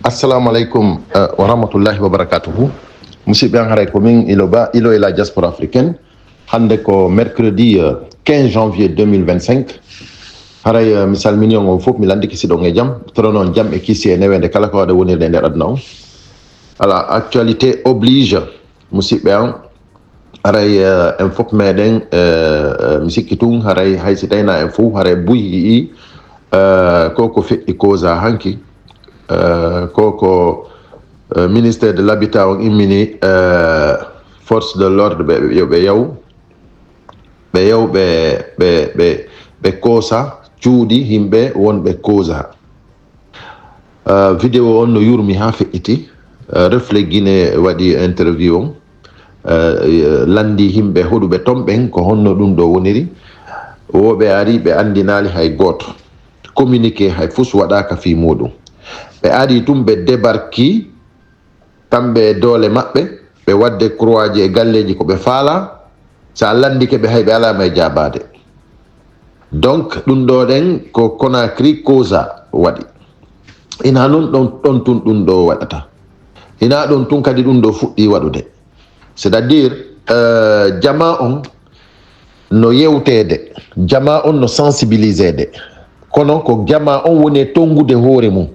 assalamu alaikum wa rahmatullahi wa barakatuhu. Musidɓe an haray komin ilo e la diaspora africaine. Hande ko mercredi 15 janvier 2025. Haray mi salmini on fof mi landiki siɗon e jaam toro noon jaam e kissi e newede kala ko waɗa wonirde nder aduna o. Voilà, actualité oblige musidɓe an haray en fof meɗen mi sikki tun haray hay si tawina en fof haray buyi koko feƴƴi cause a hanki koko ministère de l'habitat on immini force de l'ordre ɓe yaw ɓe koosa cuuɗi himɓe wonɓe causa vidéo on no yurmi ha feƴƴiti reflet guine waɗi interview on landi himɓe hoɗuɓe ton ɓen ko honno ɗum ɗo woniri woɓe ari ɓe andinali hay goto communiqué hay fus waɗaka fi muɗum ɓe ari tum ɓe débarki kamɓe doole maɓɓe ɓe wadde croix e galleji ko ɓe faala sa landike ɓe hay ɓe alama e jabade. Donc ɗum ɗo ɗen ko Conakry causa waɗi ina noon ɗon tun ɗum ɗo waɗata ina ɗon tun kadi ɗum ɗo fuɗɗi waɗude, c'est à dire jama on no yewtede, jama on no sensibilisede, kono ko jama on woni tongude hoore mum.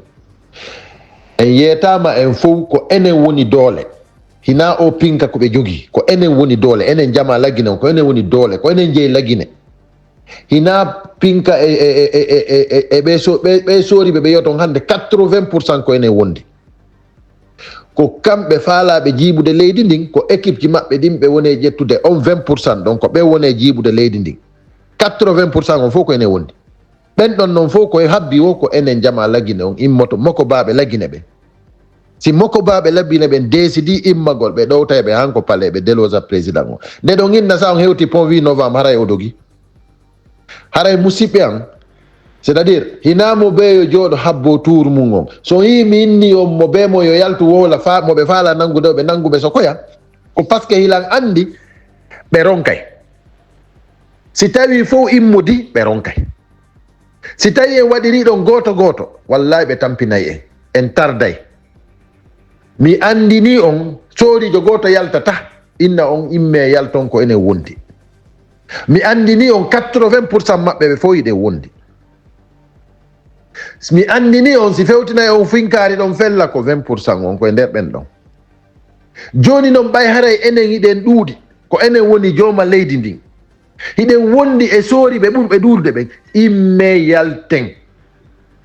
En yetama en fof ko enen woni doole hina o pinka ko ɓe jogui ko enen woni doole, enen jama laggine ko enen woni doole, ko enen jeeyi laggine hina pinka ɓe soriɓe ɓe yoton hande 80% ko enen wondi ko kamɓe faalaɓe jiibude leydi ndin ko équipe ji maɓɓe ɗin ɓe woni ƴettude on 20%, donc ɓe woni jiibude leydi ndin 80% on fof ko enen wondi. ɓen ɗon noon fof koye habbi o ko enen jama laggine on immoto moko baɓe laggine ɓe, si moko baɓe labbine ɓen décidi immagol ɓe ɗowta ɓe hanko pale ɓe délosa président o nde ɗon inna sa on hewti pont 8 novembre haray o dogi haray musidɓe an, c'est à dire hinamo ɓe yo jooɗo habbo tour mum on so yimi inni on mo ɓe mo yo yaltu wola moɓe faala nangude ɓe nanguɓe so koya ko par ce que hilan andi ɓe ronkay, si tawi fof immudi ɓe ronkay, si tawi en waɗiri ɗon goto goto wallahi ɓe tampinayi en tarday. Mi andini on soorijo goto yaltata inna on imme yalton ko enen wondi, mi andini on 80% maɓɓe ɓe fof yiɗen wondi, mi andini on si fewtinayi on finkari ɗon fella ko 20% on koye nder ɓen ɗon. Joni noon ɓay haray enen hiɗen ɗuuɗi ko enen woni jooma leydi ndin hiɗen wondi e sooriɓe ɓurɓe ɗuurde ɓen imme yalten,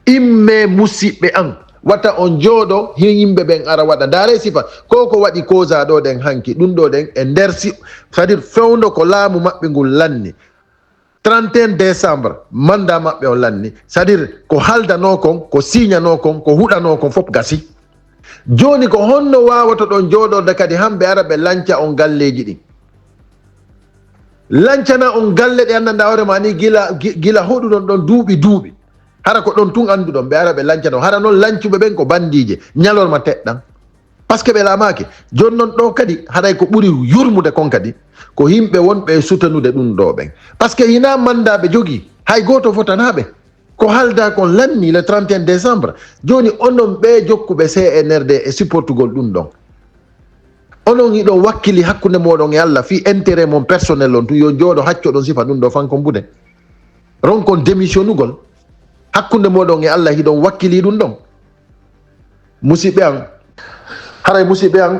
imme musidɓe an wata on jooɗo yimɓe ɓen ara waɗa ndaare sifa ko waɗi causa ɗo ɗen hanki ɗum ɗo ɗen e nder c'est à dire fewndo ko laamu maɓɓe ngol lanni 31 décembre manda maɓɓe o lanni, c'est à dire ko haldano kon ko signano kon ko huɗano kon fof gasi. Joni ko honno wawata ɗon jooɗorde kadi hamɓe ara ɓe lanca on galleji ɗin, lancana on galle ɗe annanda hoorema ni gila hoɗuɗon ɗon duuɓi hara ko ɗon tun anduɗon ɓe ara ɓe lancana hara noon lancuɓe ɓen ko bandije ñalorma teɗɗan par ce que ɓe laamaki. Joni noon ɗo kadi haɗay ko ɓuuri yurmude kon kadi ko yimɓe wonɓe sutanude ɗum ɗo ɓen par ce que hina mandaɓe jogui hay goto fotanaɓe ko halda kon lanni le 31 décembre. Joni onon ɓe jokkuɓe CNRD e supportugol ɗum ɗon onon hiɗon wakkili hakkude moɗon e Allah fi intérêt mon personnel on tu yo jooɗo haccoɗon sifa ɗum ɗo fankon mbude ronkon démissionnugol hakkude moɗon e Allah hiɗon wakkili ɗum ɗon. Musidɓe an haray musidɓe an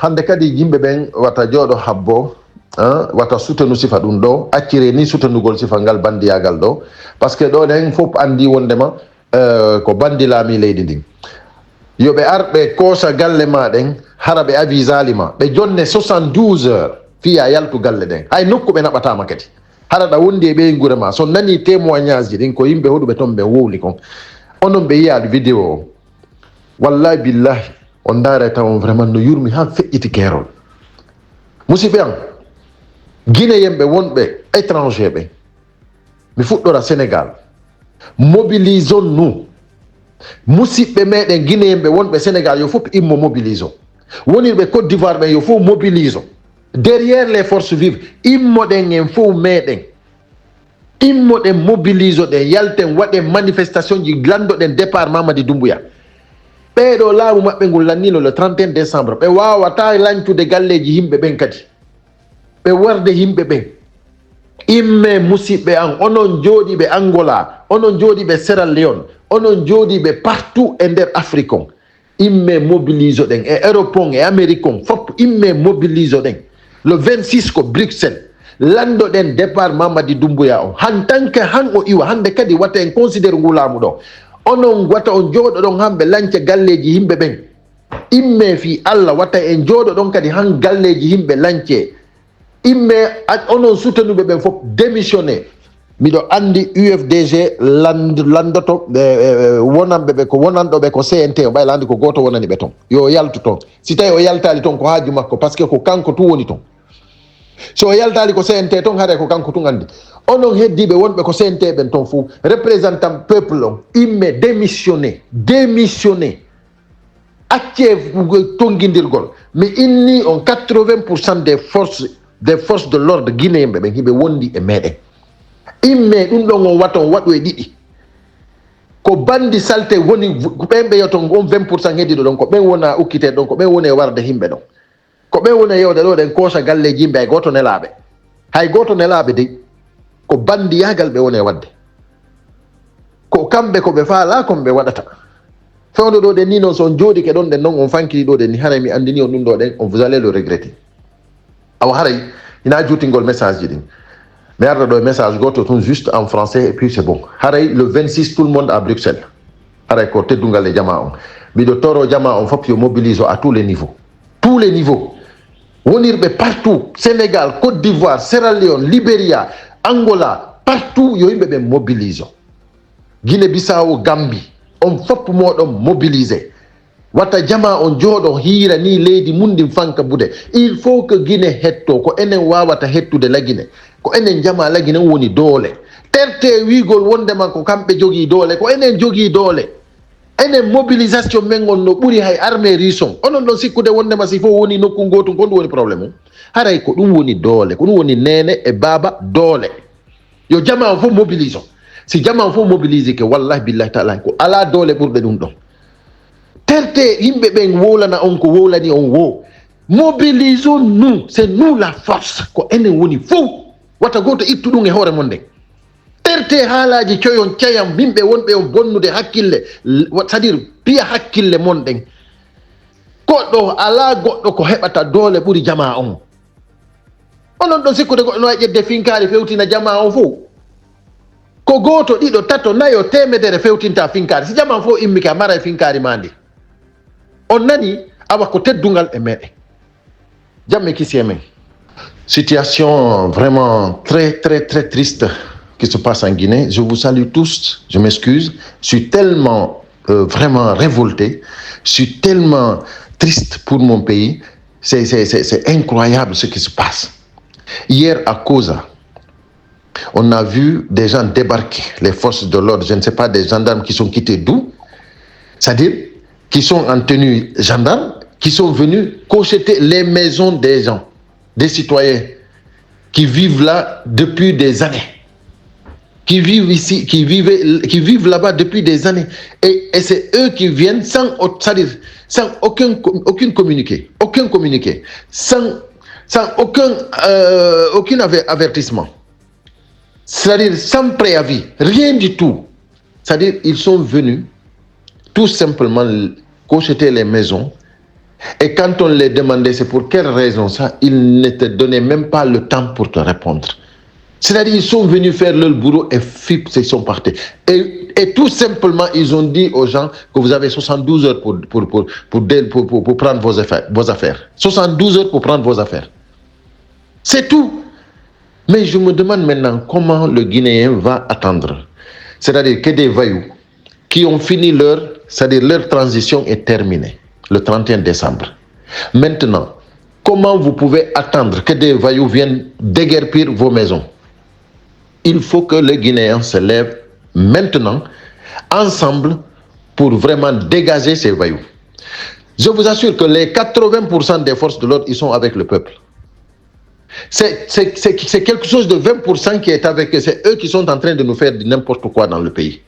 hande kadi yimɓe ɓen wata jooɗo habbo wata sutanu sifa ɗum ɗo accire ni sutanugol sifa ngal bandiyagal ɗo par ce que ɗo ɗen fof andi wondema ko bandi laami leydi ndin yoɓe arɓe koosa galle maɗen hara ɓe avisali ma ɓe jonne 72 heures fiya yaltu galle ɗen hay nokku ɓe naɓatama kadi hara ɗa wondi e ɓey guure ma so nani témoignage ji ɗin ko yimɓe hoɗuɓe toon ɓe wowli kon onon ɓe yiyaɗo vidéo o wallahi billahi on daara tawon vraiment no yurmi ha feƴƴiti keerol. Musidɓe an guinéen ɓe wonɓe étranger ɓe mi fuɗɗora Sénégal mobilisons nous musidɓe meɗen guinéen ɓe wonɓe Sénégal yo fof immo mobilise o wonirɓe Côte d'Ivoire ɓen yo fof mobilise o derrière les forces vives immoɗen en fof meɗen immoɗen mobilise o ɗen yalten waɗen manifestation ji landoɗen départ Mamadi Doumbouya ɓeeɗo laamu maɓɓe ngol lannino le 31 décembre ɓe wawata lancude galleji yimɓe ɓen kadi ɓe warde yimɓe ɓen imme musidɓe an onon jooɗiɓe Angola onon jooɗiɓe Sierra Leone onon jooɗiɓe partout e nder Afrique on imme mobilise ɗen e Europe on e Amérique on fof imme mobilise ɗen le 26 ko Bruxelles landoɗen départ Mamadi Doumbouya on han tanke han o iwa hande kadi watta en considére ngu laamu ɗo onon wata on jooɗo ɗon hamɓe lanca galleji yimɓe ɓen imme fi Allah watta en jooɗo ɗon kadi han galleji yimɓe lance imme onon sutenuɓe ɓen fof démissionné miɗo andi UFDG landoto wonanɓe ɓe ko wonanɗoɓe ko CNT o ɓayla andi ko goto wonani ɓe toon yo yaltu toon si tawi o yaltali toon ko haaju makko par ce que ko kanko tu woni toon so o yaltali ko CNT toon haare ko kanko tun andi onon heddiɓe wonɓe ko CNT ɓen toon fou représentant peuple on imme démissionné acce tonguidirgol mi inni on 80% des forces de l'ordre guinéen ɓe hiɓe wondi e meɗen imme ɗum ɗon on wata on waɗu e ɗiɗi ko bandi salte woni ɓen ɓe yoton on 20% heddiɗo ɗon ko ɓen wona ukkite ɗon ko ɓen woni e warde himɓe ɗon ko ɓen woni e yewde ɗo ɗen koosa galleji yimɓe hay goto nelaɓe dey ko bandi yagal ɓe woni e wadde ko kamɓe ko ɓe faala kon ɓe waɗata fewde ɗo ɗen ni noon so on jooɗi ke ɗon ɗen noon on fankiri ɗo ɗen ni haray mi andini on ɗum ɗo ɗen on vous allez le regretter awa haray ina juutingol message ji ɗin mi arda ɗo message goto tun juste en français et puis c'est bon haray le 26 tout le monde à Bruxelles haray ko teddungal e jama on mbiɗo toro jama on fof yo mobilise à tous les niveaux wonirɓe partout Sénégal Côte d'Ivoire Sierra Leone Libéria Angola partout yo yimɓe ɓen mobilise Guinée Bissau Gambie on fof moɗon mobilisé watta jama on jooɗo hiira ni leydi mundin fanka bude il faut que Guinée hetto ko enen wawata hettude la Guinée ko enen jama la Guinée woni doole terte wiigol wondema ko kamɓe jogii doole ko enen jogii doole enen mobilisation men on no ɓuri hay armée rison onon ɗon sikkude wondema si fof woni nokku gotum ko ɗum woni probléme haray ko ɗum woni doole ko ɗum woni nene e baba doole yo jama on fof mobilise on si jama on fof mobilise ke wallahi billahi taala ko ala doole ɓurɓe ɗum ɗon terte yimɓe ɓen wowlana on ko wowlani on wo mobilisons nous c'est nous la force ko enen woni fof wata goto ittu ɗum e hoore mon nden terte haalaji coyon cayam yimɓe wonɓe on bonnude hakkille c'est à dire piya hakkille mon ɗen goɗɗo ala goɗɗo ko heɓata doole ɓuri jama on onon ɗon sikkude goɗɗo no wawi ƴedde finkari fewtina jama on fof ko goto ɗiɗo tato nayo temedere fewtinta finkari si jama on fof immike a mara e finkari ma ndi on nani awa ko teddungal e meɗen jamme kisi e men situation vraiment très triste qui se passe en Guinée. Je vous salue tous, je m'excuse, je suis tellement vraiment révolté, je suis tellement triste pour mon pays, c'est incroyable ce qui se passe. Hier à Koza, on a vu des gens débarquer, les forces de l'ordre, je ne sais pas, des gendarmes qui sont quittés d'où, c'est-à-dire qui sont en tenue gendarme, qui sont venus cocheter les maisons des gens, des citoyens qui vivent là depuis des années, qui vivent ici, qui vivent là-bas depuis des années. Et c'est eux qui viennent sans aucun communiqué, sans aucun avertissement. C'est-à-dire sans préavis, rien du tout. C'est-à-dire ils sont venus tout simplement cocheter les maisons. Et quand on les demandait c'est pour quelle raison ça, ils ne te donnaient même pas le temps pour te répondre. C'est-à-dire ils sont venus faire leur boulot et ils sont partis. Et tout simplement, ils ont dit aux gens que vous avez 72 heures pour prendre vos affaires. 72 heures pour prendre vos affaires. C'est tout. Mais je me demande maintenant comment le Guinéen va attendre. C'est-à-dire que des voyous qui ont fini c'est-à-dire leur transition est terminée le 31 décembre. Maintenant, comment vous pouvez attendre que des voyous viennent déguerpir vos maisons? Il faut que les Guinéens se lèvent maintenant, ensemble, pour vraiment dégager ces voyous. Je vous assure que les 80% des forces de l'ordre, ils sont avec le peuple. C'est quelque chose de 20% qui est avec eux. C'est eux qui sont en train de nous faire n'importe quoi dans le pays.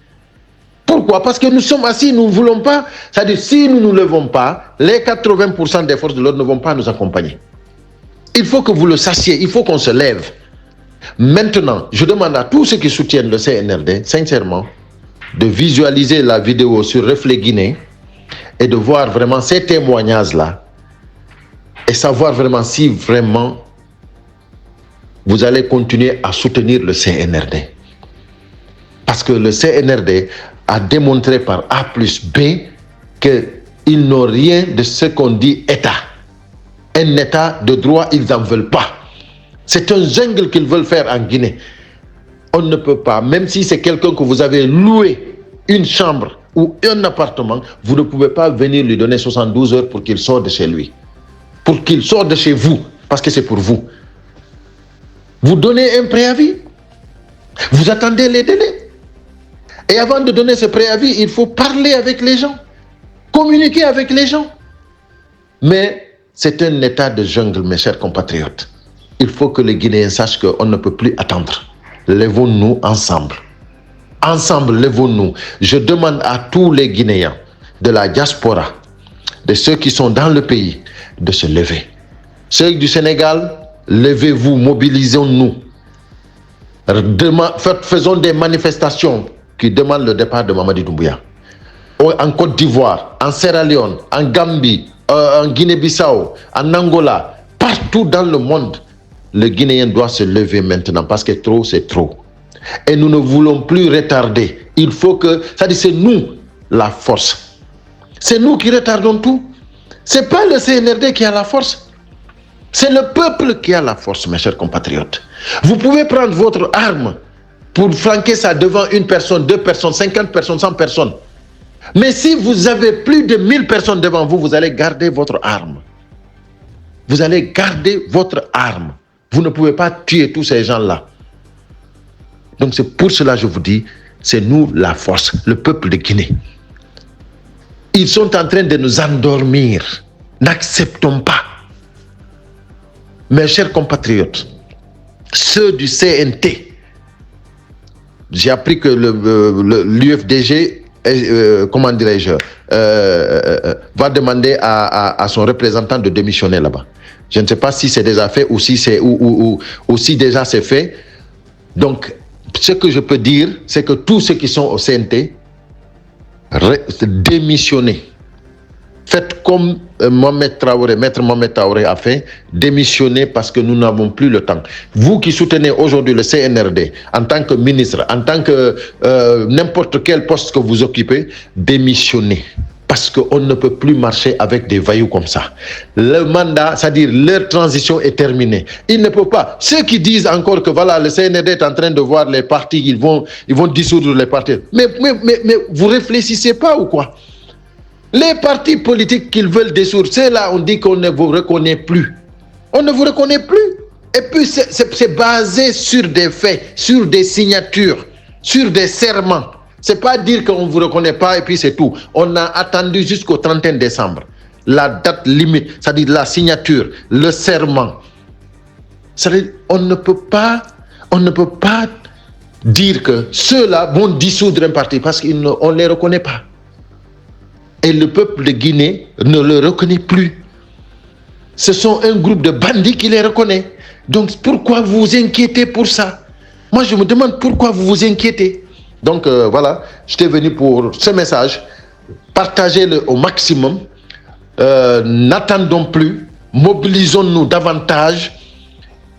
Pourquoi? Parce que nous sommes assis, nous ne voulons pas. C'est-à-dire, si nous ne nous levons pas, les 80% des forces de l'ordre ne vont pas nous accompagner. Il faut que vous le sachiez, il faut qu'on se lève. Maintenant, je demande à tous ceux qui soutiennent le CNRD, sincèrement, de visualiser la vidéo sur Reflet Guinée et de voir vraiment ces témoignages-là et savoir vraiment si vraiment vous allez continuer à soutenir le CNRD. Parce que le CNRD a démontré par A plus B qu'ils n'ont rien de ce qu'on dit État. Un État de droit, ils n'en veulent pas. C'est un jungle qu'ils veulent faire en Guinée. On ne peut pas, même si c'est quelqu'un que vous avez loué une chambre ou un appartement, vous ne pouvez pas venir lui donner 72 heures pour qu'il sorte de chez lui. Pour qu'il sorte de chez vous, parce que c'est pour vous. Vous donnez un préavis, vous attendez les délais. Et avant de donner ce préavis, il faut parler avec les gens, communiquer avec les gens. Mais c'est un état de jungle, mes chers compatriotes. Il faut que les Guinéens sachent qu'on ne peut plus attendre. Lèvons-nous ensemble. Ensemble, lèvons-nous. Je demande à tous les Guinéens de la diaspora, de ceux qui sont dans le pays, de se lever. Ceux du Sénégal, levez-vous, mobilisons-nous. Faisons des manifestations qui demandent le départ de Mamadi Doumbouya. En Côte d'Ivoire, en Sierra Leone, en Gambie, en Guinée-Bissau, en Angola, partout dans le monde, le Guinéen doit se lever maintenant parce que trop, c'est trop. Et nous ne voulons plus retarder. Il faut que... C'est-à-dire, c'est nous la force. C'est nous qui retardons tout. Ce n'est pas le CNRD qui a la force. C'est le peuple qui a la force, mes chers compatriotes. Vous pouvez prendre votre arme pour flanquer ça devant une personne, 2 personnes, 50 personnes, 100 personnes. Mais si vous avez plus de 1000 personnes devant vous, vous allez garder votre arme. Vous allez garder votre arme. Vous ne pouvez pas tuer tous ces gens-là. Donc c'est pour cela que je vous dis, c'est nous la force, le peuple de Guinée. Ils sont en train de nous endormir. N'acceptons pas. Mes chers compatriotes, ceux du CNT, j'ai appris que l'UFDG, comment dirais-je, va demander à son représentant de démissionner là-bas. Je ne sais pas si c'est déjà fait ou si c'est ou si déjà c'est fait. Donc, ce que je peux dire, c'est que tous ceux qui sont au CNT, démissionnez. Faites comme Maître Mohamed Traoré a fait, démissionnez parce que nous n'avons plus le temps. Vous qui soutenez aujourd'hui le CNRD, en tant que ministre, en tant que n'importe quel poste que vous occupez, démissionnez. Parce qu'on ne peut plus marcher avec des voyous comme ça. Le mandat, c'est-à-dire leur transition est terminée. Ils ne peuvent pas. Ceux qui disent encore que voilà, le CNRD est en train de voir les partis, ils vont dissoudre les partis. Mais vous réfléchissez pas ou quoi? Les partis politiques qu'ils veulent dissoudre, c'est là on dit qu'on ne vous reconnaît plus. On ne vous reconnaît plus. Et puis c'est basé sur des faits, sur des signatures, sur des serments. C'est pas dire qu'on ne vous reconnaît pas et puis c'est tout. On a attendu jusqu'au 31 décembre. La date limite, c'est-à-dire la signature, le serment. C'est-à-dire, on ne peut pas dire que ceux-là vont dissoudre un parti parce qu'on ne les reconnaît pas. Et le peuple de Guinée ne le reconnaît plus. Ce sont un groupe de bandits qui les reconnaît. Donc pourquoi vous vous inquiétez pour ça? Moi je me demande pourquoi vous vous inquiétez. Donc voilà, j'étais venu pour ce message. Partagez-le au maximum. N'attendons plus. Mobilisons-nous davantage.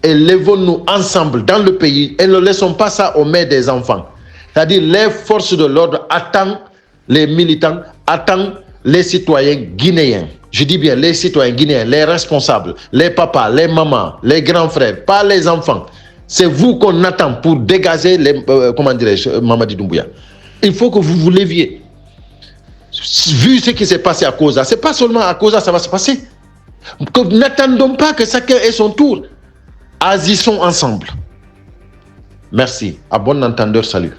Et lèvons-nous ensemble dans le pays. Et ne laissons pas ça aux mains des enfants. C'est-à-dire les forces de l'ordre attendent les militants, attendent les citoyens guinéens. Je dis bien les citoyens guinéens, les responsables, les papas, les mamans, les grands frères, pas les enfants. C'est vous qu'on attend pour dégager les, comment dirais-je, Mamadi Doumbouya. Il faut que vous vous leviez. Vu ce qui s'est passé à Koza, c'est pas seulement à Koza ça va se passer. N'attendons pas que chacun ait son tour. Agissons ensemble. Merci. À bon entendeur, salut.